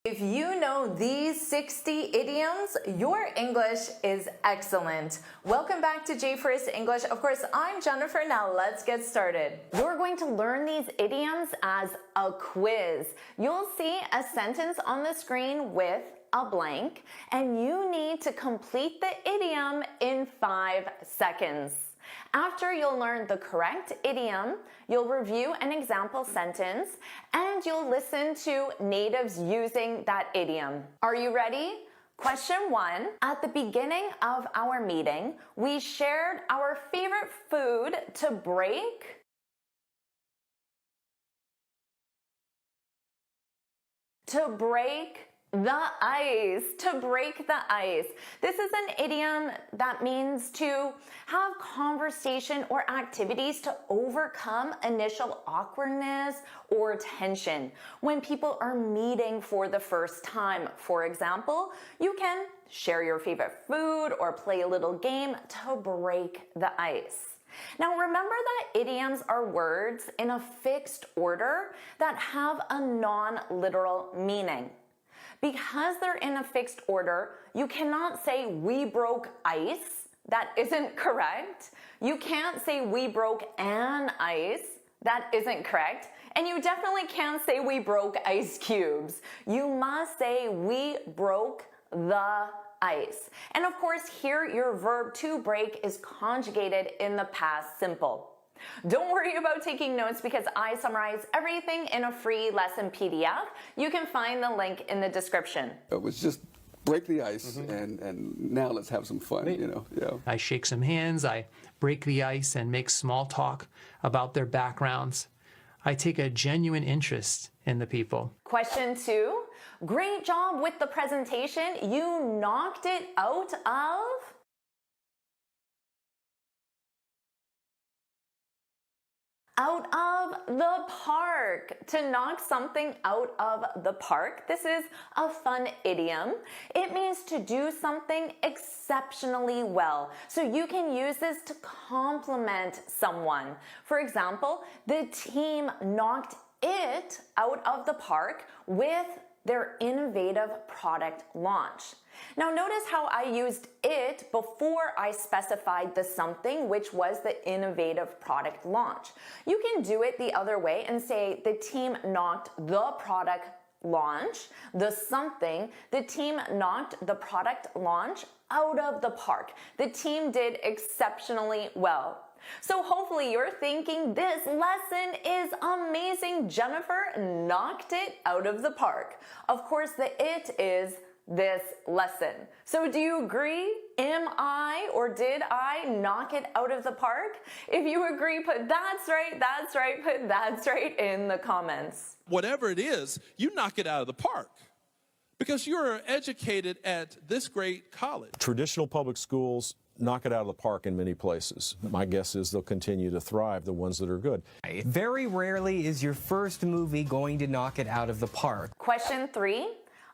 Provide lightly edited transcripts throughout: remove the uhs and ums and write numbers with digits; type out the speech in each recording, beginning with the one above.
If you know these 60 idioms, your English is excellent. Welcome back to jenifar English. Of course, I'm Jennifer. Now let's get started. You're going to learn these idioms as a quiz. You'll see a sentence on the screen with a blank, and you need to complete the idiom in 5 seconds. After you'll learn the correct idiom, you'll review an example sentence, and you'll listen to natives using that idiom. Are you ready? Question 1. At the beginning of our meeting, we shared our favorite food to break the ice. To break the ice. This is an idiom that means to have conversation or activities to overcome initial awkwardness or tension when people are meeting for the first time. For example, you can share your favorite food or play a little game to break the ice. Now remember that idioms are words in a fixed order that have a non-literal meaning. Because they're in a fixed order, you cannot say we broke ice. That isn't correct. You can't say we broke an ice. That isn't correct. And you definitely can't say we broke ice cubes. You must say we broke the ice. And of course, here your verb to break is conjugated in the past simple. Don't worry about taking notes because I summarize everything in a free lesson PDF. You can find the link in the description. It was just break the ice and now let's have some fun, you know. Yeah. I shake some hands, I break the ice and make small talk about their backgrounds. I take a genuine interest in the people. Question 2. Great job with the presentation. You knocked it out of the park. To knock something out of the park. This is a fun idiom. It means to do something exceptionally well. So you can use this to compliment someone. For example, the team knocked it out of the park with their innovative product launch. Now notice how I used it before I specified the something, which was the innovative product launch. You can do it the other way and say the team knocked the product launch, the something, the team knocked the product launch out of the park. The team did exceptionally well. So hopefully you're thinking this lesson is amazing. Jenifar knocked it out of the park. Of course, the it is this lesson. So do you agree? Am I or did I knock it out of the park? If you agree, put that's right, put that's right in the comments. Whatever it is, you knock it out of the park because you're educated at this great college. Traditional public schools knock it out of the park in many places. My guess is they'll continue to thrive, the ones that are good. Very rarely is your first movie going to knock it out of the park. Question 3.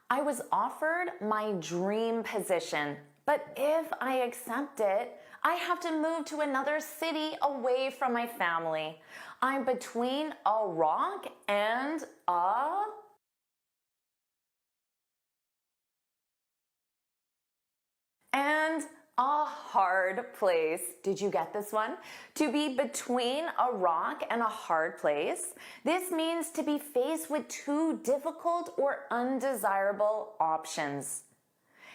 I was offered my dream position, but if I accept it, I have to move to another city away from my family. I'm between a rock and a hard place. Did you get this one? To be between a rock and a hard place. This means to be faced with two difficult or undesirable options.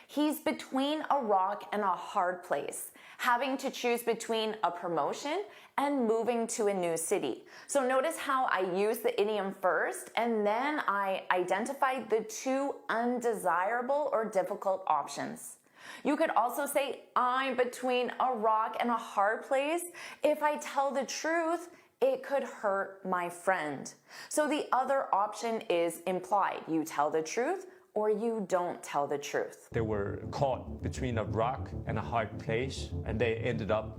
He's between a rock and a hard place, having to choose between a promotion and moving to a new city. So notice how I used the idiom first and then I identified the two undesirable or difficult options. You could also say, I'm between a rock and a hard place. If I tell the truth, it could hurt my friend. So the other option is implied. You tell the truth or you don't tell the truth. They were caught between a rock and a hard place, and they ended up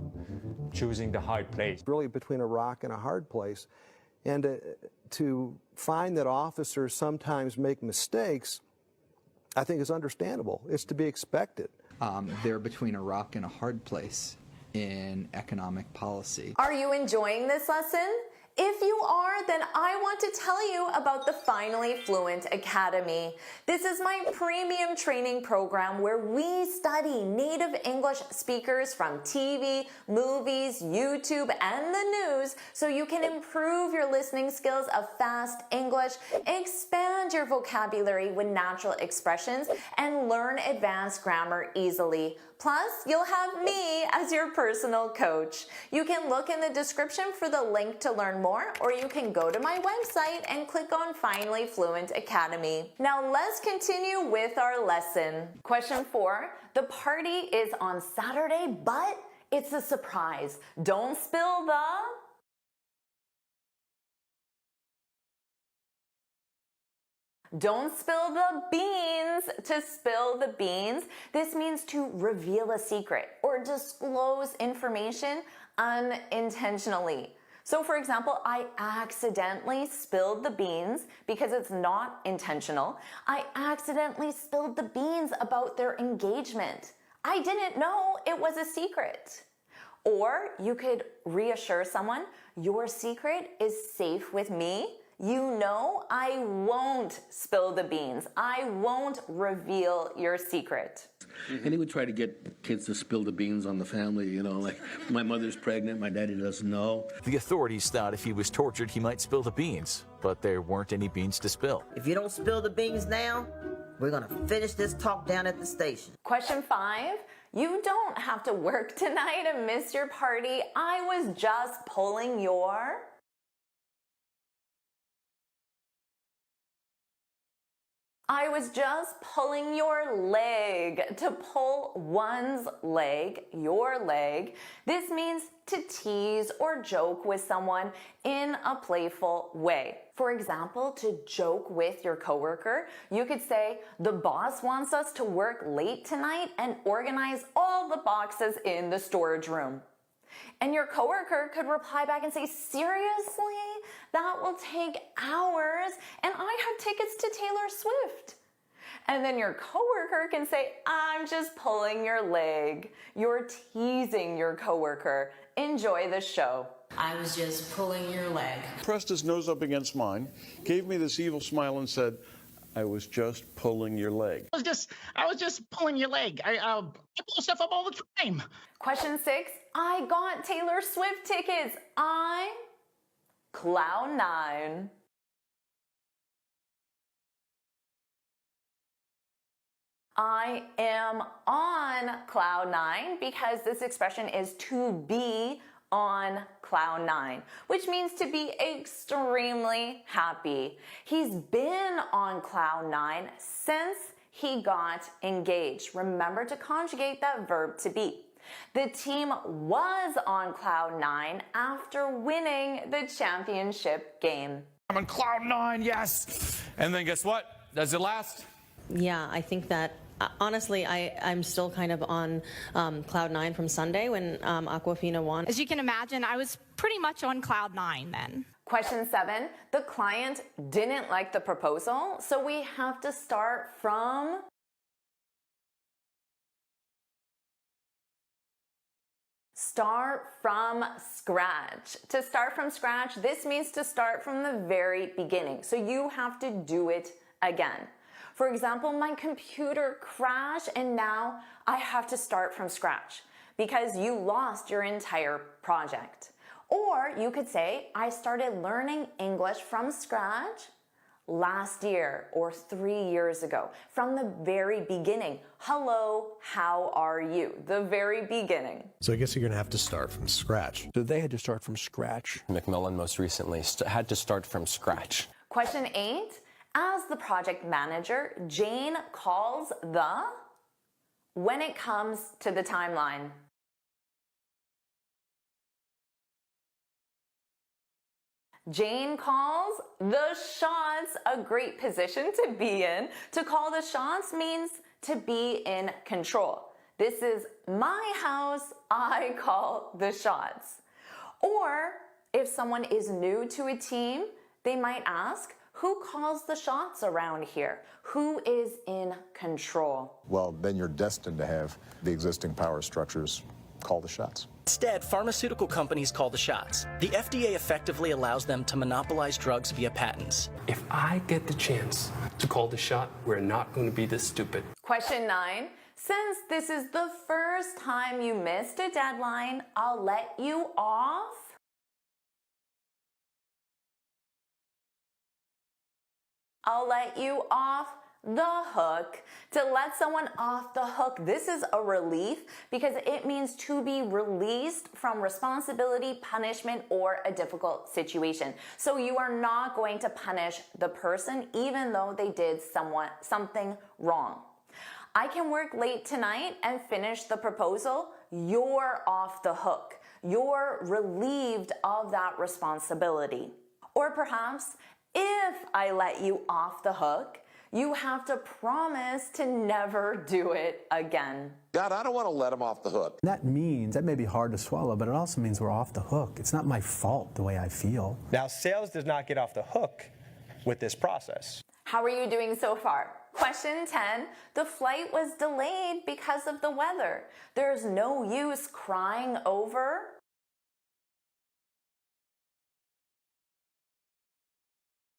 choosing the hard place. Really between a rock and a hard place. And to find that officers sometimes make mistakes, I think is understandable. It's to be expected. They're between a rock and a hard place in economic policy. Are you enjoying this lesson? If you are, then I want to tell you about the Finally Fluent Academy. This is my premium training program where we study native English speakers from TV, movies, YouTube, and the news so you can improve your listening skills of fast English, expand your vocabulary with natural expressions, and learn advanced grammar easily. Plus, you'll have me as your personal coach. You can look in the description for the link to learn more, or you can go to my website and click on Finally Fluent Academy. Now let's continue with our lesson. Question 4, the party is on Saturday, but it's a surprise. Don't spill the... Don't spill the beans. To spill the beans, this means to reveal a secret or disclose information unintentionally. So for example, I accidentally spilled the beans because it's not intentional. I accidentally spilled the beans about their engagement. I didn't know it was a secret. Or you could reassure someone, your secret is safe with me. You know, I won't spill the beans. I won't reveal your secret. And he would try to get kids to spill the beans on the family, you know, like my mother's pregnant, my daddy doesn't know. The authorities thought if he was tortured, he might spill the beans, but there weren't any beans to spill. If you don't spill the beans now, we're gonna finish this talk down at the station. Question 5, you don't have to work tonight and miss your party. I was just pulling your... I was just pulling your leg. To pull one's leg, your leg, this means to tease or joke with someone in a playful way. For example, to joke with your coworker, you could say, the boss wants us to work late tonight and organize all the boxes in the storage room. And your coworker could reply back and say, seriously? That will take hours, and I have tickets to Taylor Swift. And then your coworker can say, I'm just pulling your leg. You're teasing your coworker. Enjoy the show. I was just pulling your leg. Pressed his nose up against mine, gave me this evil smile and said, I was just pulling your leg. I was just pulling your leg. I pull stuff up all the time. Question 6, I got Taylor Swift tickets. Cloud 9. I am on cloud 9 because this expression is to be on cloud 9, which means to be extremely happy. He's been on cloud 9 since he got engaged. Remember to conjugate that verb to be. The team was on cloud 9 after winning the championship game. I'm on cloud 9, yes. And then guess what? Does it last? Yeah, I think that honestly, I'm still kind of on cloud 9 from Sunday when Aquafina won. As you can imagine, I was pretty much on cloud 9 then. Question 7, the client didn't like the proposal, so we have to start from scratch. To start from scratch, this means to start from the very beginning. So you have to do it again. For example, my computer crashed and now I have to start from scratch because you lost your entire project. Or you could say, I started learning English from scratch last year or 3 years ago, from the very beginning. Hello, how are you? The very beginning. So I guess you're going to have to start from scratch. So they had to start from scratch. Macmillan most recently had to start from scratch. Question 8, as the project manager, Jane calls the when it comes to the timeline. Jane calls the shots, a great position to be in. To call the shots means to be in control. This is my house, I call the shots. Or if someone is new to a team, they might ask, who calls the shots around here? Who is in control? Well, then you're destined to have the existing power structures call the shots. Instead, pharmaceutical companies call the shots. The FDA effectively allows them to monopolize drugs via patents. If I get the chance to call the shot, we're not going to be this stupid. Question 9. Since this is the first time you missed a deadline, I'll let you off. I'll let you off the hook. To let someone off the hook, this is a relief because it means to be released from responsibility, punishment, or a difficult situation. So you are not going to punish the person even though they did something wrong. I can work late tonight and finish the proposal. You're off the hook. You're relieved of that responsibility. Or perhaps, if I let you off the hook, you have to promise to never do it again. God, I don't want to let him off the hook. That may be hard to swallow, but it also means we're off the hook. It's not my fault the way I feel. Now, sales does not get off the hook with this process. How are you doing so far? Question 10, the flight was delayed because of the weather. There's no use crying over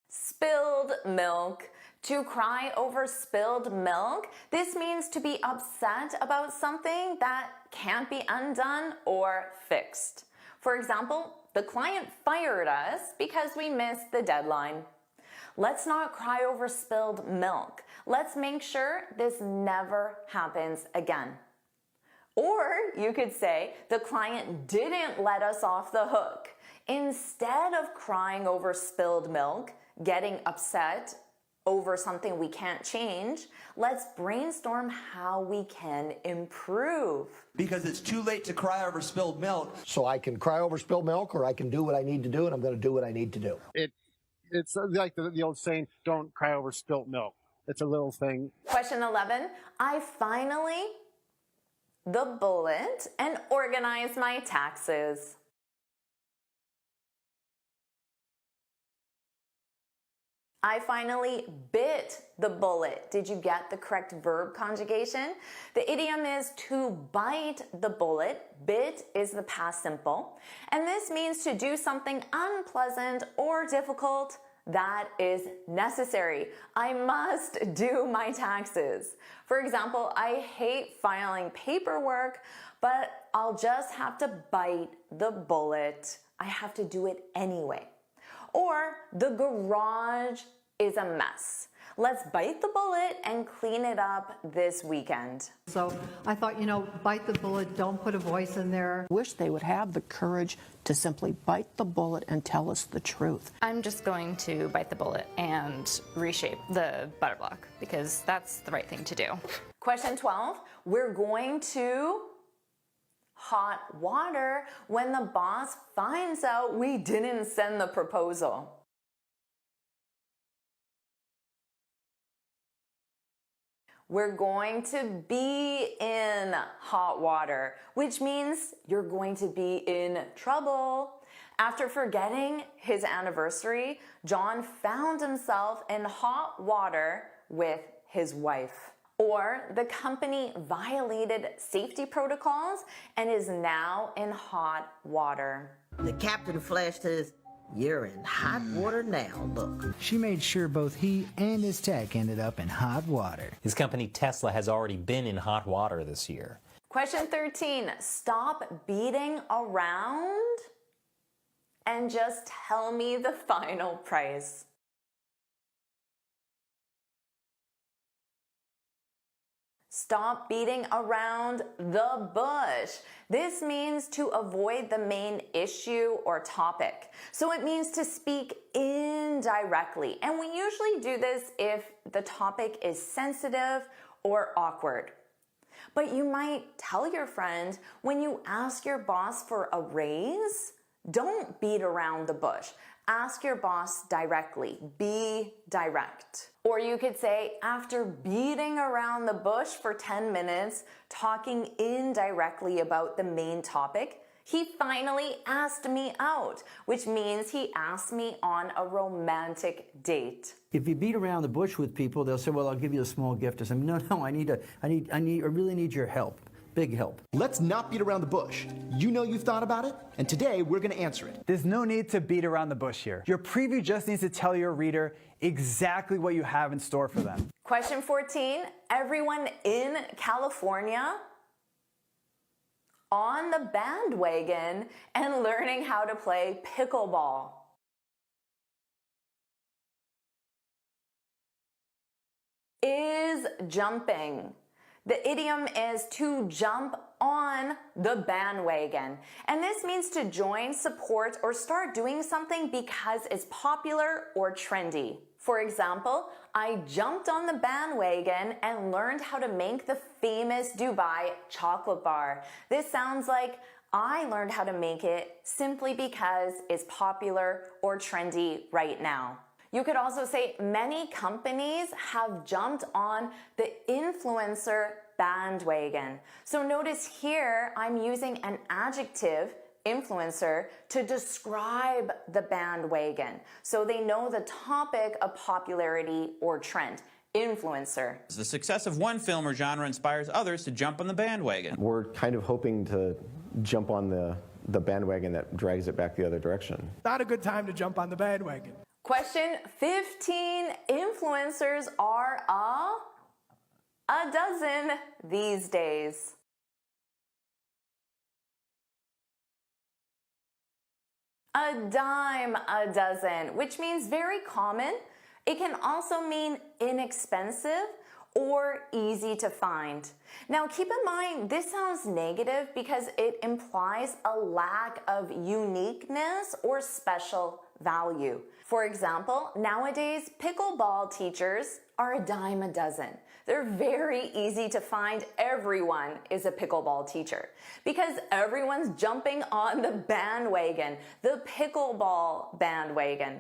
spilled milk. To cry over spilled milk, this means to be upset about something that can't be undone or fixed. For example, the client fired us because we missed the deadline. Let's not cry over spilled milk. Let's make sure this never happens again. Or you could say, the client didn't let us off the hook. Instead of crying over spilled milk, getting upset over something we can't change, let's brainstorm how we can improve. Because it's too late to cry over spilled milk. So I can cry over spilled milk, or I can do what I need to do, and I'm going to do what I need to do. It's like the old saying, don't cry over spilt milk. It's a little thing. Question 11, I finally the bullet and organize my taxes. I finally bit the bullet. Did you get the correct verb conjugation? The idiom is to bite the bullet. Bit is the past simple. And this means to do something unpleasant or difficult that is necessary. I must do my taxes. For example, I hate filing paperwork, but I'll just have to bite the bullet. I have to do it anyway. Or the garage is a mess. Let's bite the bullet and clean it up this weekend. So I thought, bite the bullet, don't put a voice in there. Wish they would have the courage to simply bite the bullet and tell us the truth. I'm just going to bite the bullet and reshape the butter block because that's the right thing to do. Question 12, we're going to hot water when the boss finds out we didn't send the proposal. We're going to be in hot water, which means you're going to be in trouble. After forgetting his anniversary, John found himself in hot water with his wife. Or the company violated safety protocols and is now in hot water. The captain flashed his, "You're in hot water now, look." She made sure both he and his tech ended up in hot water. His company Tesla has already been in hot water this year. Question 13, stop beating around and just tell me the final price. Stop beating around the bush. This means to avoid the main issue or topic. So it means to speak indirectly. And we usually do this if the topic is sensitive or awkward. But you might tell your friend when you ask your boss for a raise, don't beat around the bush. Ask your boss directly. Be direct. Or you could say, after beating around the bush for 10 minutes, talking indirectly about the main topic, he finally asked me out, which means he asked me on a romantic date. If you beat around the bush with people, they'll say, "Well, I'll give you a small gift." I say, "No, I really need your help." Big help. Let's not beat around the bush. You know you've thought about it, and today we're going to answer it. There's no need to beat around the bush here. Your preview just needs to tell your reader exactly what you have in store for them. Question 14, everyone in California on the bandwagon and learning how to play pickleball. Is jumping. The idiom is to jump on the bandwagon. And this means to join, support, or start doing something because it's popular or trendy. For example, I jumped on the bandwagon and learned how to make the famous Dubai chocolate bar. This sounds like I learned how to make it simply because it's popular or trendy right now. You could also say many companies have jumped on the influencer bandwagon. So notice here I'm using an adjective, influencer, to describe the bandwagon. So they know the topic of popularity or trend. Influencer. The success of one film or genre inspires others to jump on the bandwagon. We're kind of hoping to jump on the bandwagon that drags it back the other direction. Not a good time to jump on the bandwagon. Question 15, influencers are a dozen these days. A dime a dozen, which means very common. It can also mean inexpensive or easy to find. Now keep in mind, this sounds negative because it implies a lack of uniqueness or special value. For example, nowadays, pickleball teachers are a dime a dozen. They're very easy to find. Everyone is a pickleball teacher because everyone's jumping on the bandwagon, the pickleball bandwagon.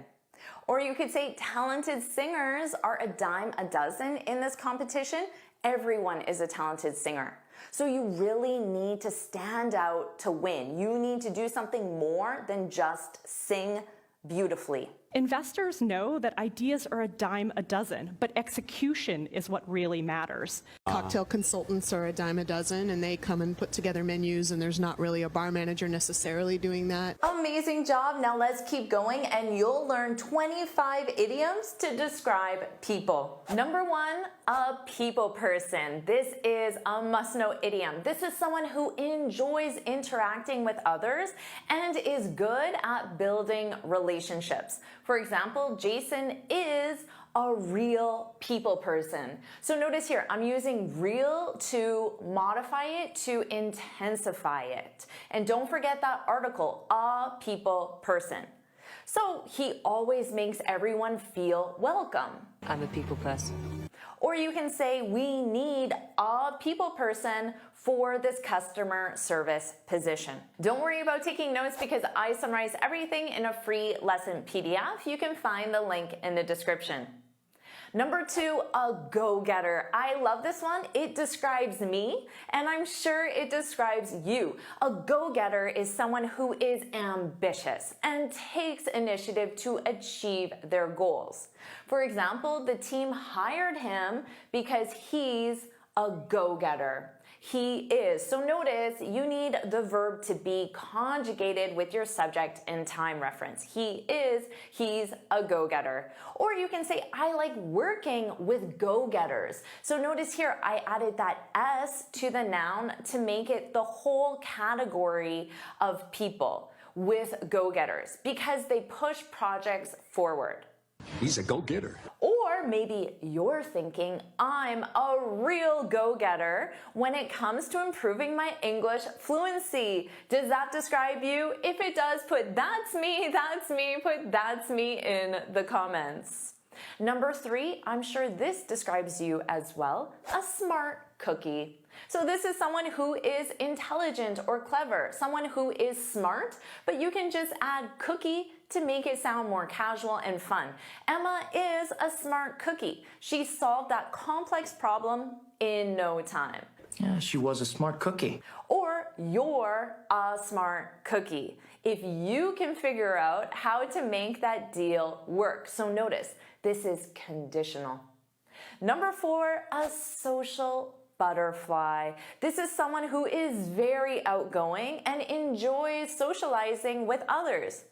Or you could say talented singers are a dime a dozen in this competition. Everyone is a talented singer. So you really need to stand out to win. You need to do something more than just sing beautifully. Investors know that ideas are a dime a dozen, but execution is what really matters. Cocktail consultants are a dime a dozen, and they come and put together menus, and there's not really a bar manager necessarily doing that. Amazing job. Now let's keep going, and you'll learn 25 idioms to describe people. Number 1, a people person. This is a must-know idiom. This is someone who enjoys interacting with others and is good at building relationships. For example, Jason is a real people person. So notice here, I'm using real to modify it, to intensify it. And don't forget that article, a people person. So he always makes everyone feel welcome. I'm a people person. Or you can say, we need a people person for this customer service position. Don't worry about taking notes because I summarize everything in a free lesson PDF. You can find the link in the description. Number 2, a go-getter. I love this one. It describes me, and I'm sure it describes you. A go-getter is someone who is ambitious and takes initiative to achieve their goals. For example, the team hired him because he's a go-getter. He is. So notice you need the verb to be conjugated with your subject and time reference. He is, he's a go-getter. Or you can say, I like working with go-getters. So notice here, I added that S to the noun to make it the whole category of people with go-getters because they push projects forward. He's a go-getter. Or maybe you're thinking, I'm a real go-getter when it comes to improving my English fluency. Does that describe you? If it does, put that's me, put that's me in the comments. Number 3, I'm sure this describes you as well, a smart cookie. So this is someone who is intelligent or clever, someone who is smart, but you can just add cookie to make it sound more casual and fun. Emma is a smart cookie. She solved that complex problem in no time. Yeah, she was a smart cookie. Or you're a smart cookie if you can figure out how to make that deal work. So notice, this is conditional. Number 4, a social butterfly. This is someone who is very outgoing and enjoys socializing with others.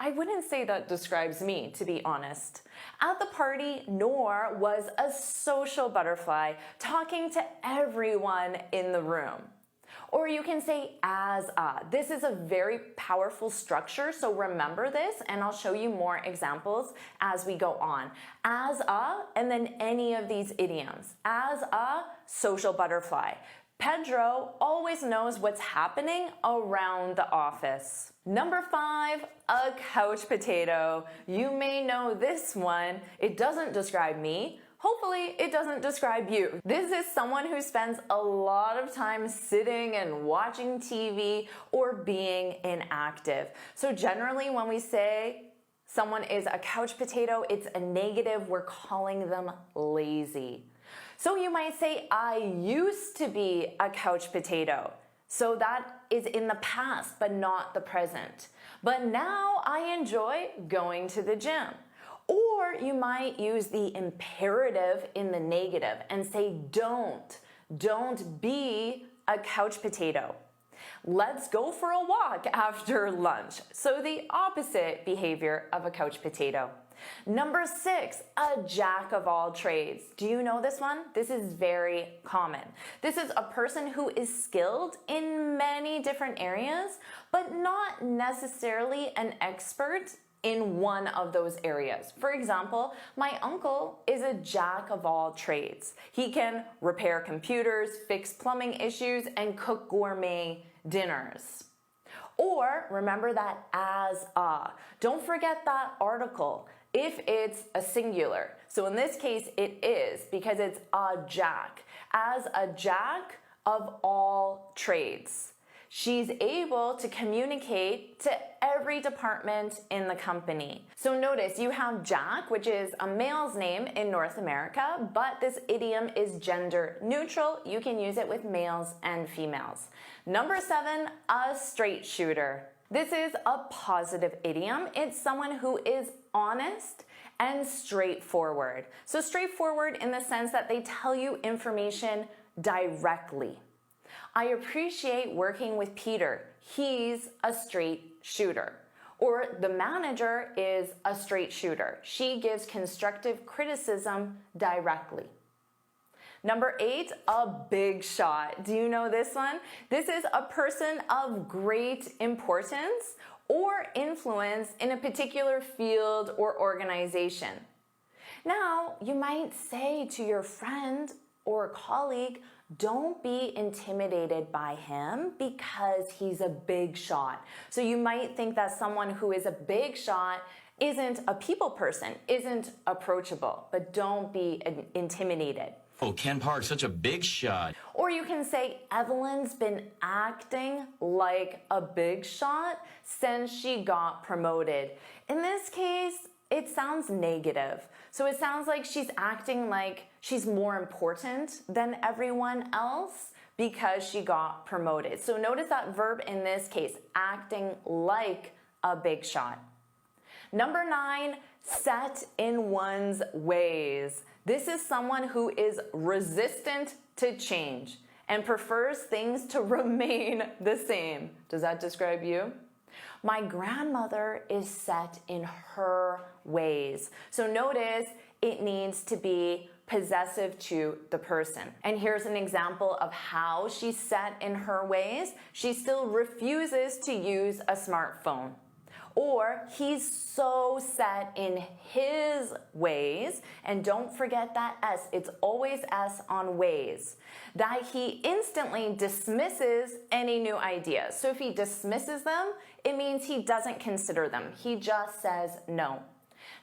I wouldn't say that describes me, to be honest. At the party, Noor was a social butterfly, talking to everyone in the room. Or you can say as a. This is a very powerful structure, so remember this, and I'll show you more examples as we go on. As a, and then any of these idioms. As a social butterfly. Pedro always knows what's happening around the office. Number 5, a couch potato. You may know this one. It doesn't describe me. Hopefully, it doesn't describe you. This is someone who spends a lot of time sitting and watching TV or being inactive. So generally, when we say someone is a couch potato, it's a negative. We're calling them lazy. So you might say, I used to be a couch potato. So that is in the past, but not the present. But now I enjoy going to the gym. Or you might use the imperative in the negative and say, don't be a couch potato. Let's go for a walk after lunch. So the opposite behavior of a couch potato. Number 6, a jack of all trades. Do you know this one? This is very common. This is a person who is skilled in many different areas, but not necessarily an expert in one of those areas. For example, my uncle is a jack of all trades. He can repair computers, fix plumbing issues, and cook gourmet dinners. Or remember that as a. Don't forget that article if it's a singular. So in this case, it is because it's a jack. As a jack of all trades. She's able to communicate to every department in the company. So notice you have Jack, which is a male's name in North America, but this idiom is gender neutral. You can use it with males and females. Number 7, a straight shooter. This is a positive idiom. It's someone who is honest and straightforward. So straightforward in the sense that they tell you information directly. I appreciate working with Peter. He's a straight shooter. Or the manager is a straight shooter. She gives constructive criticism directly. Number 8, a big shot. Do you know this one? This is a person of great importance or influence in a particular field or organization. Now, you might say to your friend or colleague, don't be intimidated by him because he's a big shot. So you might think that someone who is a big shot isn't a people person, isn't approachable, but don't be intimidated. Oh, Ken Park's such a big shot. Or you can say, Evelyn's been acting like a big shot since she got promoted. In this case, it sounds negative. So it sounds like she's acting like she's more important than everyone else because she got promoted. So notice that verb in this case, acting like a big shot. Number 9, set in one's ways. This is someone who is resistant to change and prefers things to remain the same. Does that describe you? My grandmother is set in her ways. So notice it needs to be possessive to the person. And here's an example of how she's set in her ways. She still refuses to use a smartphone. Or he's so set in his ways, and don't forget that S, it's always S on ways, that he instantly dismisses any new ideas. So if he dismisses them, it means he doesn't consider them. He just says no.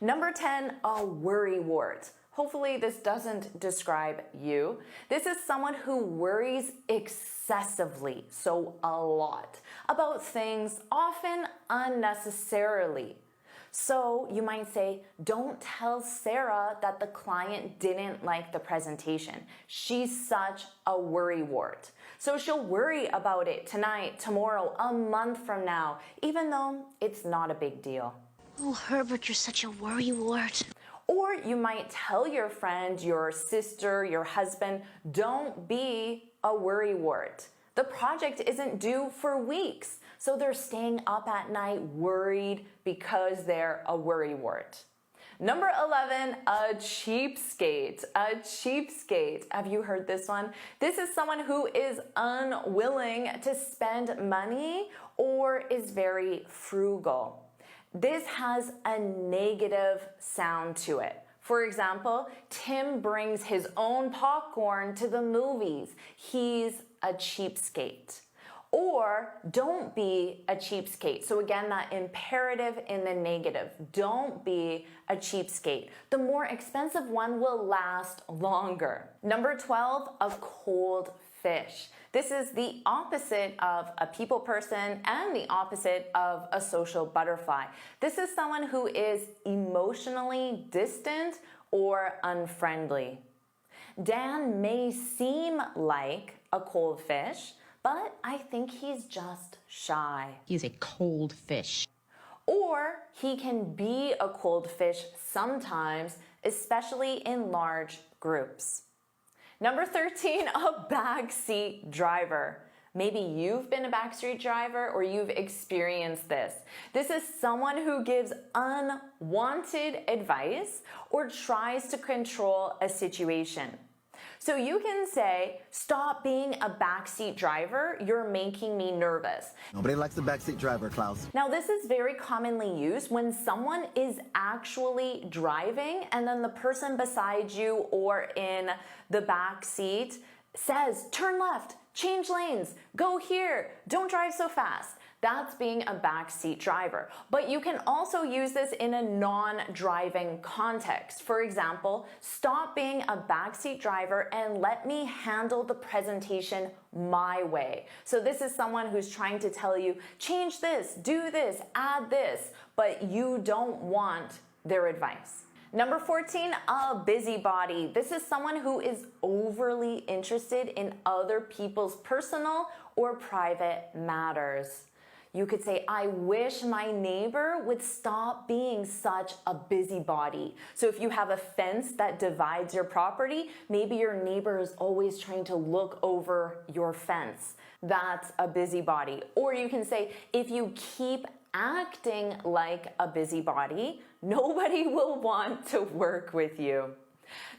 Number 10, a worrywart. Hopefully this doesn't describe you. This is someone who worries excessively, so a lot, about things, often unnecessarily. So you might say, don't tell Sarah that the client didn't like the presentation. She's such a worrywart. So she'll worry about it tonight, tomorrow, a month from now, even though it's not a big deal. Oh, Herbert, you're such a worrywart. Or you might tell your friend, your sister, your husband, don't be a worrywart. The project isn't due for weeks, so they're staying up at night worried because they're a worrywart. Number 11, a cheapskate. A cheapskate. Have you heard this one? This is someone who is unwilling to spend money or is very frugal. This has a negative sound to it. For example, Tim brings his own popcorn to the movies. He's a cheapskate. Or don't be a cheapskate. So again, that imperative in the negative. Don't be a cheapskate. The more expensive one will last longer. Number 12, a cold fish. This is the opposite of a people person and the opposite of a social butterfly. This is someone who is emotionally distant or unfriendly. Dan may seem like a cold fish, but I think he's just shy. He's a cold fish. Or he can be a cold fish sometimes, especially in large groups. Number 13, a backseat driver. Maybe you've been a backseat driver or you've experienced this. This is someone who gives unwanted advice or tries to control a situation. So you can say, stop being a backseat driver, you're making me nervous. Nobody likes the backseat driver, Klaus. Now this is very commonly used when someone is actually driving and then the person beside you or in the back seat says, turn left, change lanes, go here, don't drive so fast. That's being a backseat driver. But you can also use this in a non-driving context. For example, stop being a backseat driver and let me handle the presentation my way. So this is someone who's trying to tell you, change this, do this, add this, but you don't want their advice. Number 14, a busybody. This is someone who is overly interested in other people's personal or private matters. You could say, I wish my neighbor would stop being such a busybody. So if you have a fence that divides your property, maybe your neighbor is always trying to look over your fence. That's a busybody. Or you can say, if you keep acting like a busybody, nobody will want to work with you.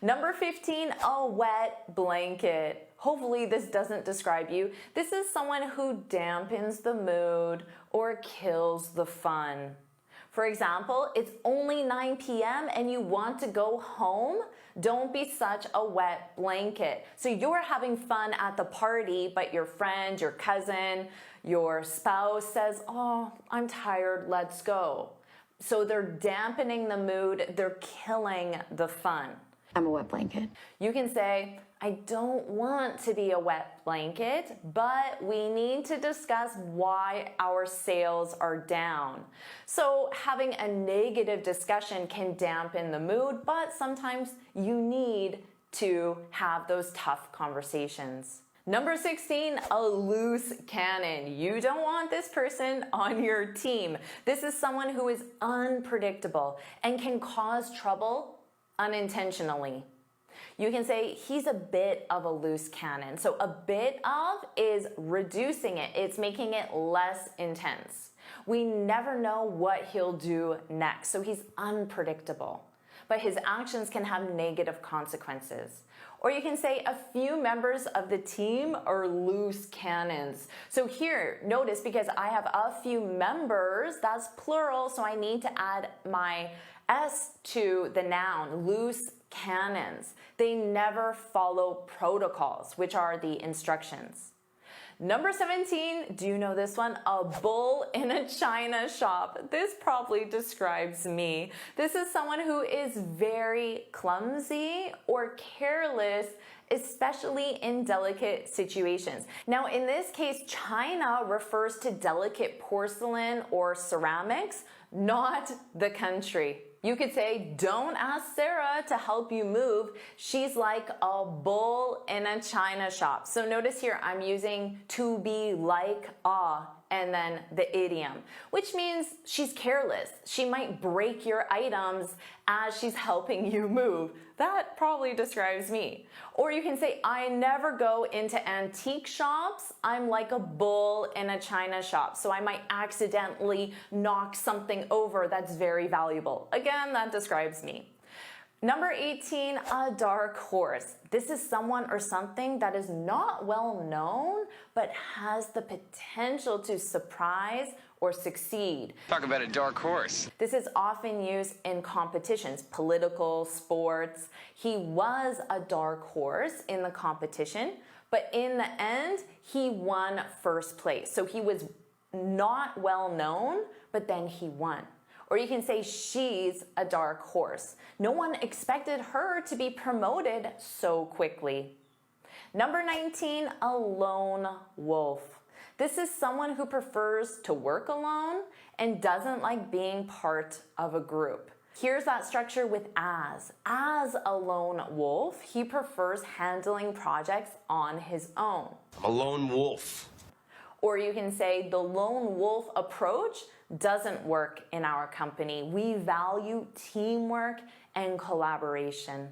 Number 15, a wet blanket. Hopefully this doesn't describe you. This is someone who dampens the mood or kills the fun. For example, it's only 9 p.m. and you want to go home? Don't be such a wet blanket. So you're having fun at the party, but your friend, your cousin, your spouse says, oh, I'm tired, let's go. So they're dampening the mood, they're killing the fun. I'm a wet blanket. You can say, I don't want to be a wet blanket, but we need to discuss why our sales are down. So having a negative discussion can dampen the mood, but sometimes you need to have those tough conversations. Number 16, a loose cannon. You don't want this person on your team. This is someone who is unpredictable and can cause trouble unintentionally. You can say he's a bit of a loose cannon. So a bit of is reducing it. It's making it less intense. We never know what he'll do next. So he's unpredictable, but his actions can have negative consequences. Or you can say a few members of the team are loose cannons. So here, notice because I have a few members, that's plural, so I need to add my S to the noun, loose cannons. They never follow protocols, which are the instructions. Number 17, do you know this one? A bull in a china shop. This probably describes me. This is someone who is very clumsy or careless, especially in delicate situations. Now, in this case, china refers to delicate porcelain or ceramics, not the country. You could say, don't ask Sarah to help you move. She's like a bull in a china shop. So notice here, I'm using to be like a and then the idiom, which means she's careless. She might break your items as she's helping you move. That probably describes me. Or you can say, I never go into antique shops. I'm like a bull in a china shop. So I might accidentally knock something over that's very valuable. Again, that describes me. Number 18, a dark horse. This is someone or something that is not well known, but has the potential to surprise or succeed. Talk about a dark horse. This is often used in competitions, political, sports. He was a dark horse in the competition, but in the end, he won first place. So he was not well known, but then he won. Or you can say she's a dark horse. No one expected her to be promoted so quickly. Number 19, a lone wolf. This is someone who prefers to work alone and doesn't like being part of a group. Here's that structure with as. As a lone wolf, he prefers handling projects on his own. I'm a lone wolf. Or you can say the lone wolf approach doesn't work in our company. We value teamwork and collaboration.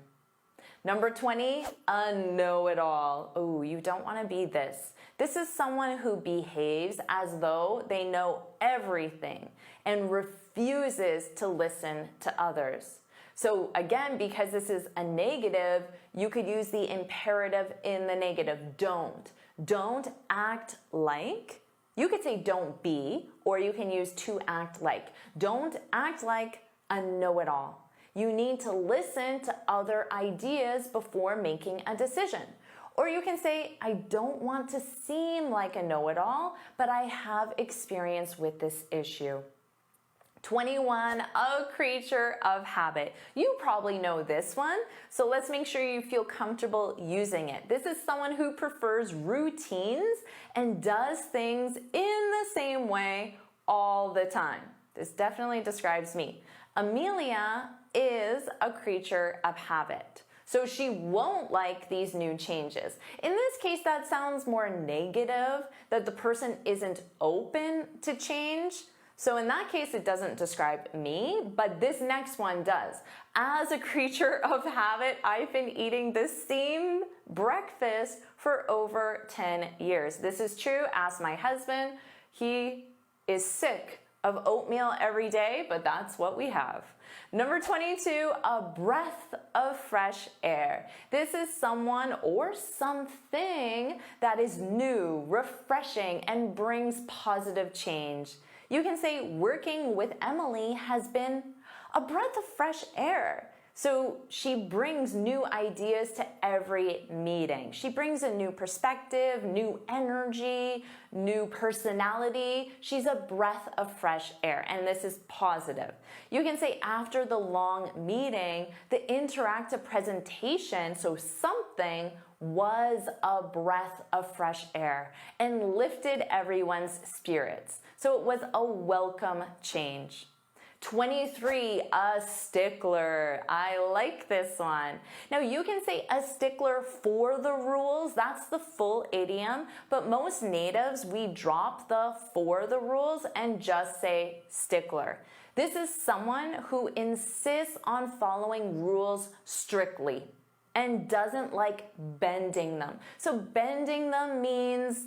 Number 20, a know-it-all. Oh, you don't want to be this. This is someone who behaves as though they know everything and refuses to listen to others. So again, because this is a negative, you could use the imperative in the negative. Don't. Don't act like. You could say don't be, or you can use to act like. Don't act like a know-it-all. You need to listen to other ideas before making a decision. Or you can say, I don't want to seem like a know-it-all, but I have experience with this issue. 21, a creature of habit. You probably know this one, so let's make sure you feel comfortable using it. This is someone who prefers routines and does things in the same way all the time. This definitely describes me. Amelia is a creature of habit, so she won't like these new changes. In this case, that sounds more negative, that the person isn't open to change. So in that case, it doesn't describe me, but this next one does. As a creature of habit, I've been eating the same breakfast for over 10 years. This is true. Ask my husband. He is sick of oatmeal every day, but that's what we have. Number 22, a breath of fresh air. This is someone or something that is new, refreshing, and brings positive change. You can say working with Emily has been a breath of fresh air. So she brings new ideas to every meeting. She brings a new perspective, new energy, new personality. She's a breath of fresh air, and this is positive. You can say after the long meeting, the interactive presentation, so something was a breath of fresh air and lifted everyone's spirits. So it was a welcome change. 23, a stickler. I like this one. Now you can say a stickler for the rules. That's the full idiom, but most natives, we drop the for the rules and just say stickler. This is someone who insists on following rules strictly and doesn't like bending them. So bending them means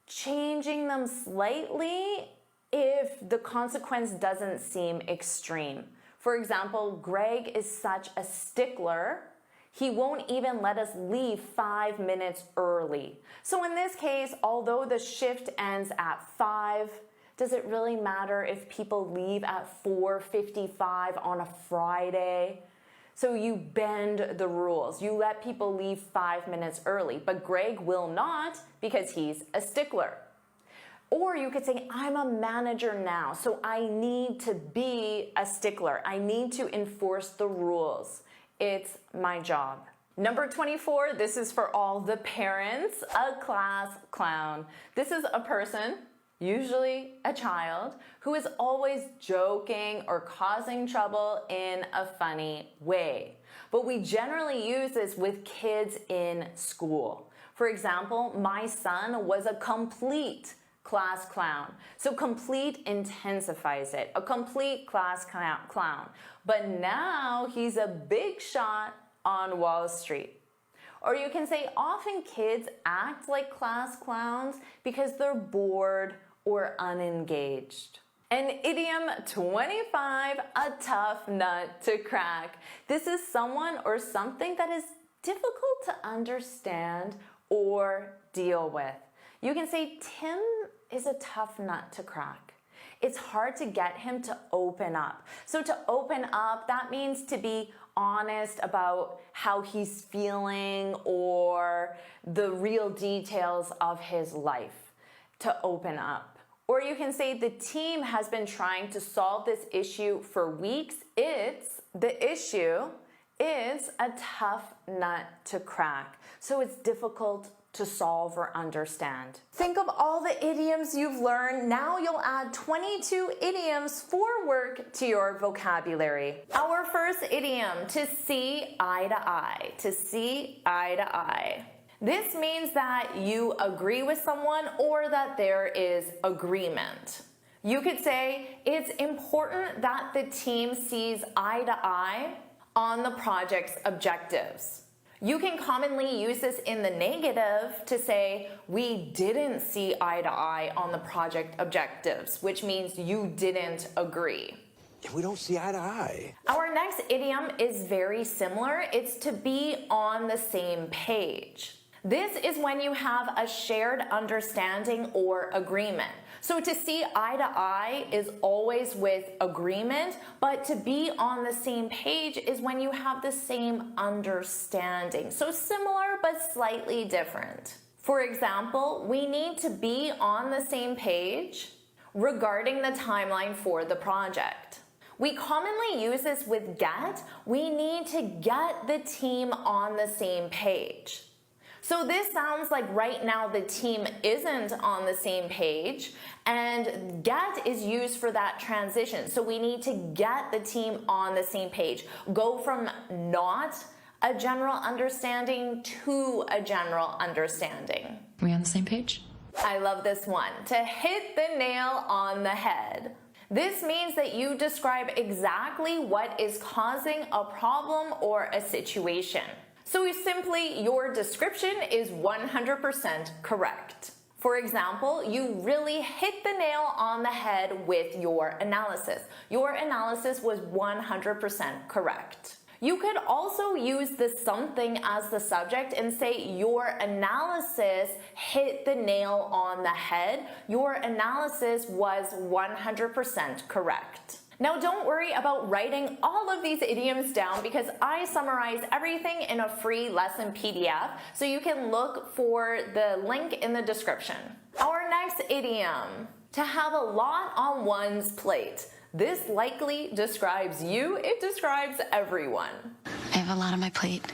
changing them slightly if the consequence doesn't seem extreme. For example, Greg is such a stickler, he won't even let us leave 5 minutes early. So in this case, although the shift ends at 5, does it really matter if people leave at 4:55 on a Friday? So you bend the rules. You let people leave 5 minutes early, but Greg will not because he's a stickler. Or you could say, I'm a manager now, so I need to be a stickler. I need to enforce the rules. It's my job. Number 24, this is for all the parents, a class clown. This is a person, usually a child, who is always joking or causing trouble in a funny way. But we generally use this with kids in school. For example, my son was a complete class clown. So complete intensifies it, a complete class clown. But now he's a big shot on Wall Street. Or you can say often kids act like class clowns because they're bored or unengaged. And idiom 25, a tough nut to crack. This is someone or something that is difficult to understand or deal with. You can say Tim is a tough nut to crack. It's hard to get him to open up. So to open up, that means to be honest about how he's feeling or the real details of his life. To open up. Or you can say the team has been trying to solve this issue for weeks. The issue is a tough nut to crack. So it's difficult to solve or understand. Think of all the idioms you've learned. Now you'll add 22 idioms for work to your vocabulary. Our first idiom, to see eye to eye. To see eye to eye. This means that you agree with someone or that there is agreement. You could say it's important that the team sees eye to eye on the project's objectives. You can commonly use this in the negative to say we didn't see eye to eye on the project objectives, which means you didn't agree. We don't see eye to eye. Our next idiom is very similar. It's to be on the same page. This is when you have a shared understanding or agreement. So to see eye to eye is always with agreement, but to be on the same page is when you have the same understanding. So similar, but slightly different. For example, we need to be on the same page regarding the timeline for the project. We commonly use this with get. We need to get the team on the same page. So this sounds like right now the team isn't on the same page, and get is used for that transition. So we need to get the team on the same page. Go from not a general understanding to a general understanding. Are we on the same page? I love this one. To hit the nail on the head. This means that you describe exactly what is causing a problem or a situation. So simply, your description is 100% correct. For example, you really hit the nail on the head with your analysis. Your analysis was 100% correct. You could also use the something as the subject and say your analysis hit the nail on the head. Your analysis was 100% correct. Now don't worry about writing all of these idioms down because I summarize everything in a free lesson PDF, so you can look for the link in the description. Our next idiom, to have a lot on one's plate. This likely describes you, it describes everyone. I have a lot on my plate.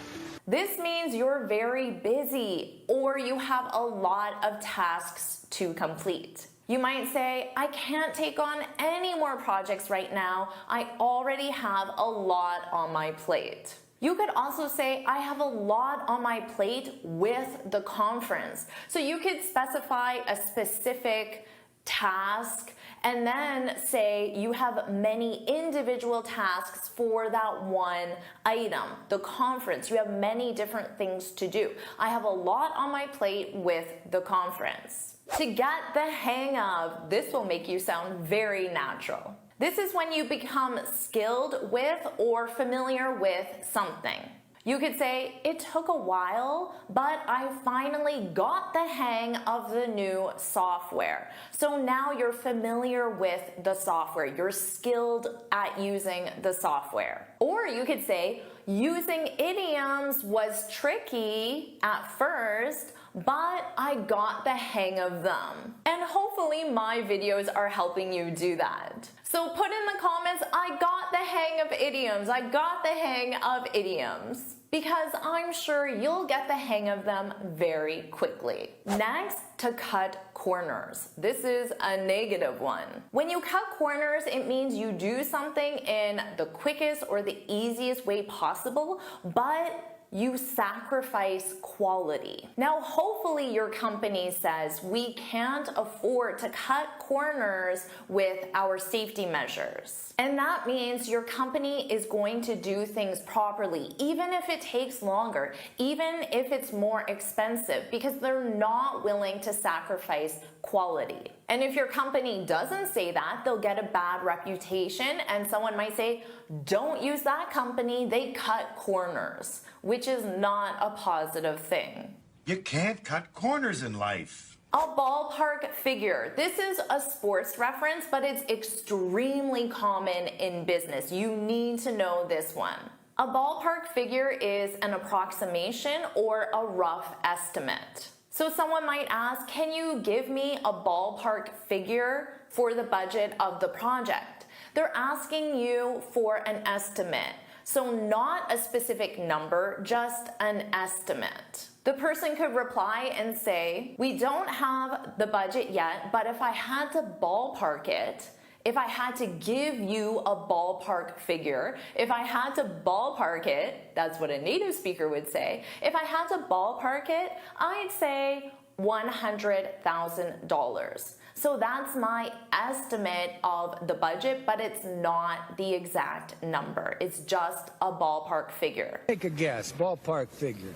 This means you're very busy or you have a lot of tasks to complete. You might say, I can't take on any more projects right now. I already have a lot on my plate. You could also say, I have a lot on my plate with the conference. So you could specify a specific task and then say you have many individual tasks for that one item. The conference, you have many different things to do. I have a lot on my plate with the conference. To get the hang of, this will make you sound very natural. This is when you become skilled with or familiar with something. You could say, it took a while, but I finally got the hang of the new software. So now you're familiar with the software. You're skilled at using the software. Or you could say, using idioms was tricky at first, but I got the hang of them. And hopefully my videos are helping you do that. So put in the comments, I got the hang of idioms. I got the hang of idioms. Because I'm sure you'll get the hang of them very quickly. Next, to cut corners. This is a negative one. When you cut corners, it means you do something in the quickest or the easiest way possible, but you sacrifice quality. Now, hopefully your company says we can't afford to cut corners with our safety measures. And that means your company is going to do things properly, even if it takes longer, even if it's more expensive, because they're not willing to sacrifice quality. And if your company doesn't say that, they'll get a bad reputation, and someone might say, don't use that company, they cut corners, which is not a positive thing. You can't cut corners in life. A ballpark figure. This is a sports reference, but it's extremely common in business. You need to know this one. A ballpark figure is an approximation or a rough estimate. So someone might ask, can you give me a ballpark figure for the budget of the project? They're asking you for an estimate. So not a specific number, just an estimate. The person could reply and say, we don't have the budget yet, but if I had to ballpark it, if I had to give you a ballpark figure, if I had to ballpark it, that's what a native speaker would say. If I had to ballpark it, I'd say $100,000. So that's my estimate of the budget, but it's not the exact number. It's just a ballpark figure. Take a guess, ballpark figure.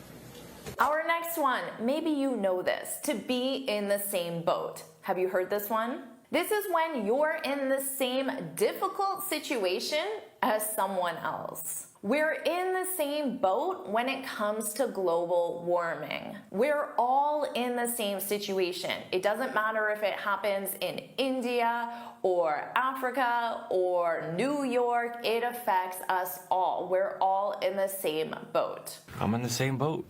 Our next one, maybe you know this, to be in the same boat. Have you heard this one? This is when you're in the same difficult situation as someone else. We're in the same boat when it comes to global warming. We're all in the same situation. It doesn't matter if it happens in India or Africa or New York, it affects us all. We're all in the same boat. I'm in the same boat.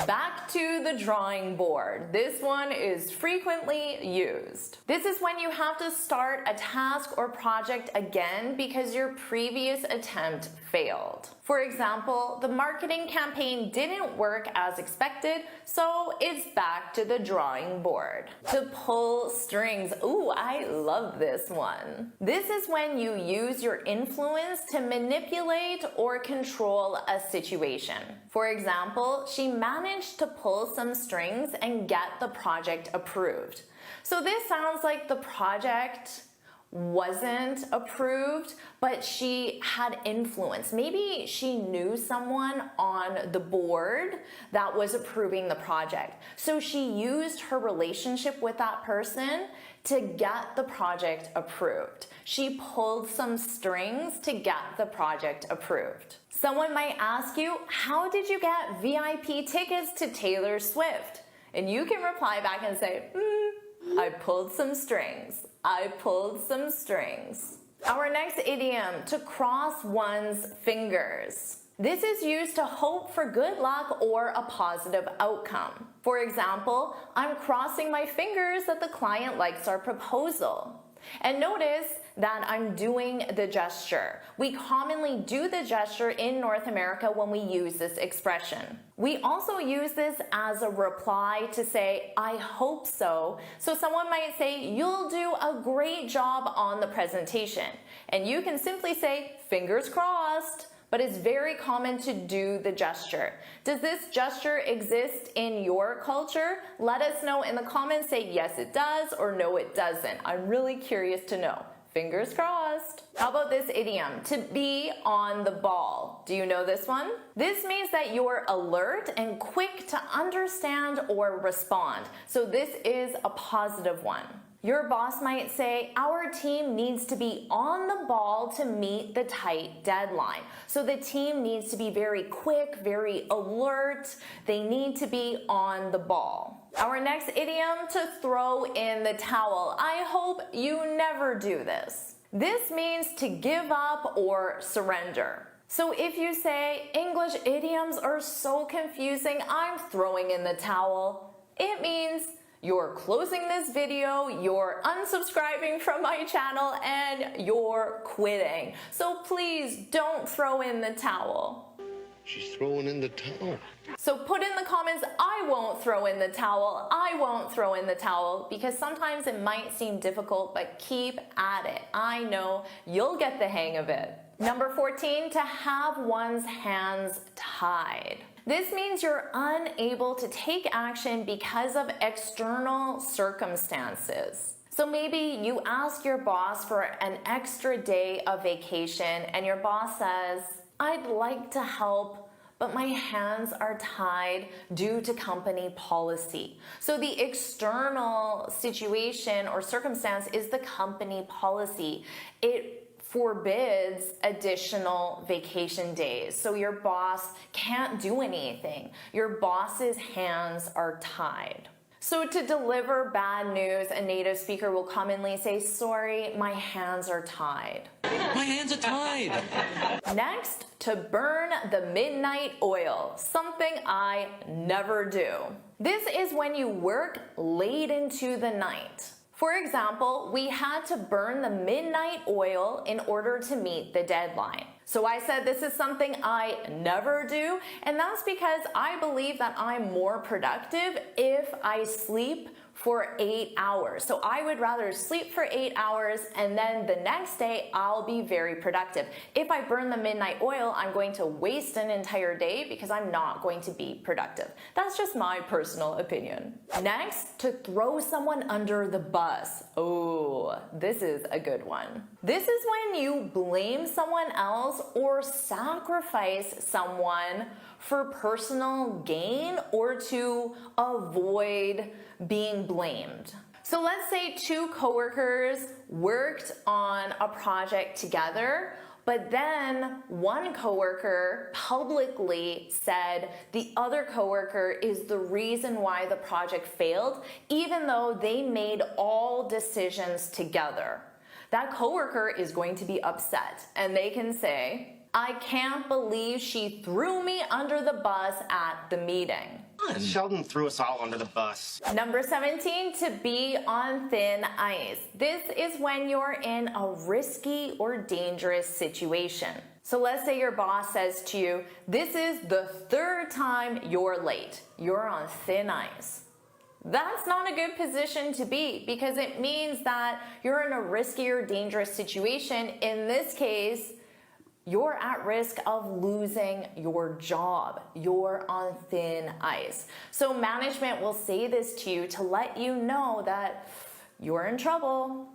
Back to the drawing board. This one is frequently used. This is when you have to start a task or project again because your previous attempt failed. For example, the marketing campaign didn't work as expected, so it's back to the drawing board. To pull strings. Ooh, I love this one. This is when you use your influence to manipulate or control a situation. For example, she managed to pull some strings and get the project approved. So this sounds like the project wasn't approved, but she had influence. Maybe she knew someone on the board that was approving the project. So she used her relationship with that person to get the project approved. She pulled some strings to get the project approved. Someone might ask you, how did you get VIP tickets to Taylor Swift? And you can reply back and say, I pulled some strings. I pulled some strings. Our next idiom, to cross one's fingers. This is used to hope for good luck or a positive outcome. For example, I'm crossing my fingers that the client likes our proposal. And notice that I'm doing the gesture. We commonly do the gesture in North America when we use this expression. We also use this as a reply to say, I hope so. So someone might say, you'll do a great job on the presentation. And you can simply say, fingers crossed. But it's very common to do the gesture. Does this gesture exist in your culture? Let us know in the comments. Say yes it does or no it doesn't. I'm really curious to know. Fingers crossed. How about this idiom? To be on the ball. Do you know this one? This means that you're alert and quick to understand or respond. So this is a positive one. Your boss might say, our team needs to be on the ball to meet the tight deadline. So the team needs to be very quick, very alert. They need to be on the ball. Our next idiom, to throw in the towel. I hope you never do this. This means to give up or surrender. So if you say, English idioms are so confusing, I'm throwing in the towel, it means you're closing this video, you're unsubscribing from my channel, and you're quitting. So please don't throw in the towel. She's throwing in the towel. So put in the comments, I won't throw in the towel, I won't throw in the towel, because sometimes it might seem difficult, but keep at it. I know you'll get the hang of it. Number 14, to have one's hands tied. This means you're unable to take action because of external circumstances. So maybe you ask your boss for an extra day of vacation and your boss says, "I'd like to help, but my hands are tied due to company policy." So the external situation or circumstance is the company policy. It forbids additional vacation days. So your boss can't do anything. Your boss's hands are tied. So to deliver bad news, a native speaker will commonly say, "Sorry, my hands are tied." My hands are tied. Next, to burn the midnight oil, something I never do. This is when you work late into the night. For example, we had to burn the midnight oil in order to meet the deadline. So I said this is something I never do, and that's because I believe that I'm more productive if I sleep for 8 hours. So I would rather sleep for 8 hours and then the next day I'll be very productive. If I burn the midnight oil, I'm going to waste an entire day because I'm not going to be productive. That's just my personal opinion. Next, to throw someone under the bus. Oh, this is a good one. This is when you blame someone else or sacrifice someone for personal gain or to avoid being blamed. So let's say two coworkers worked on a project together, but then one coworker publicly said the other coworker is the reason why the project failed, even though they made all decisions together. That coworker is going to be upset, and they can say, "I can't believe she threw me under the bus at the meeting." Sheldon threw us all under the bus. Number 17, to be on thin ice. This is when you're in a risky or dangerous situation. So let's say your boss says to you, "This is the third time you're late. You're on thin ice." That's not a good position to be because it means that you're in a risky or dangerous situation. In this case, you're at risk of losing your job. You're on thin ice. So management will say this to you to let you know that you're in trouble.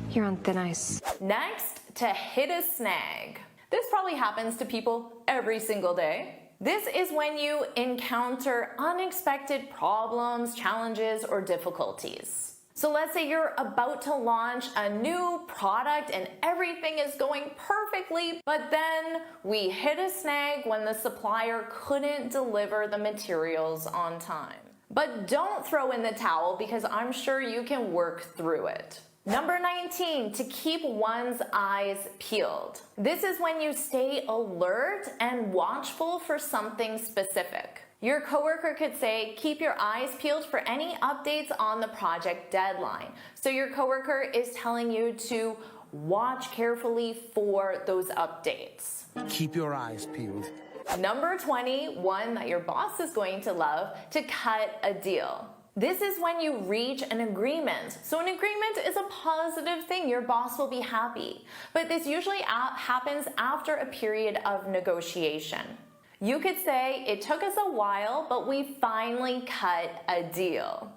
You're on thin ice. Next, to hit a snag. This probably happens to people every single day. This is when you encounter unexpected problems, challenges, or difficulties. So let's say you're about to launch a new product and everything is going perfectly, but then we hit a snag when the supplier couldn't deliver the materials on time. But don't throw in the towel because I'm sure you can work through it. Number 19, to keep one's eyes peeled. This is when you stay alert and watchful for something specific. Your coworker could say, "Keep your eyes peeled for any updates on the project deadline." So your coworker is telling you to watch carefully for those updates. Keep your eyes peeled. Number 20, one that your boss is going to love, to cut a deal. This is when you reach an agreement. So an agreement is a positive thing. Your boss will be happy. But this usually happens after a period of negotiation. You could say, "It took us a while, but we finally cut a deal."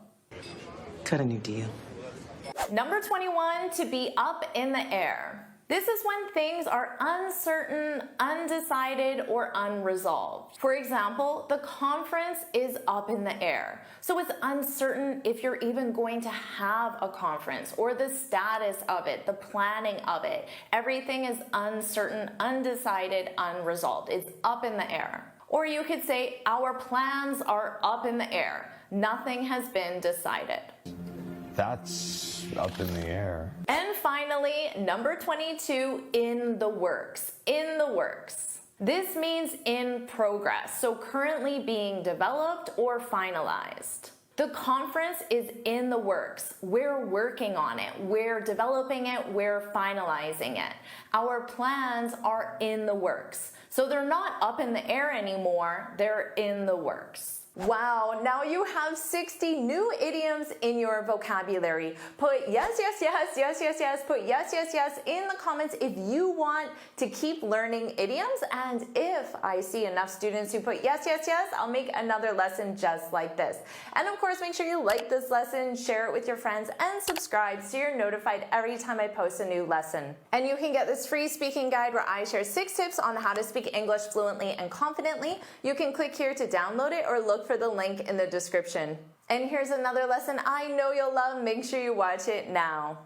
Cut a new deal. Number 21, to be up in the air. This is when things are uncertain, undecided, or unresolved. For example, the conference is up in the air. So it's uncertain if you're even going to have a conference or the status of it, the planning of it. Everything is uncertain, undecided, unresolved. It's up in the air. Or you could say, "Our plans are up in the air. Nothing has been decided." That's up in the air. And finally, number 22, in the works. In the works. This means in progress, so currently being developed or finalized. The conference is in the works. We're working on it. We're developing it. We're finalizing it. Our plans are in the works. So they're not up in the air anymore. They're in the works. Wow, now you have 60 new idioms in your vocabulary. Put yes, yes, yes, yes, yes, yes, put yes, yes, yes in the comments if you want to keep learning idioms. And if I see enough students who put yes, yes, yes, I'll make another lesson just like this. And of course, make sure you like this lesson, share it with your friends, and subscribe so you're notified every time I post a new lesson. And you can get this free speaking guide where I share 6 tips on how to speak English fluently and confidently. You can click here to download it or look for the link in the description. And here's another lesson I know you'll love. Make sure you watch it now.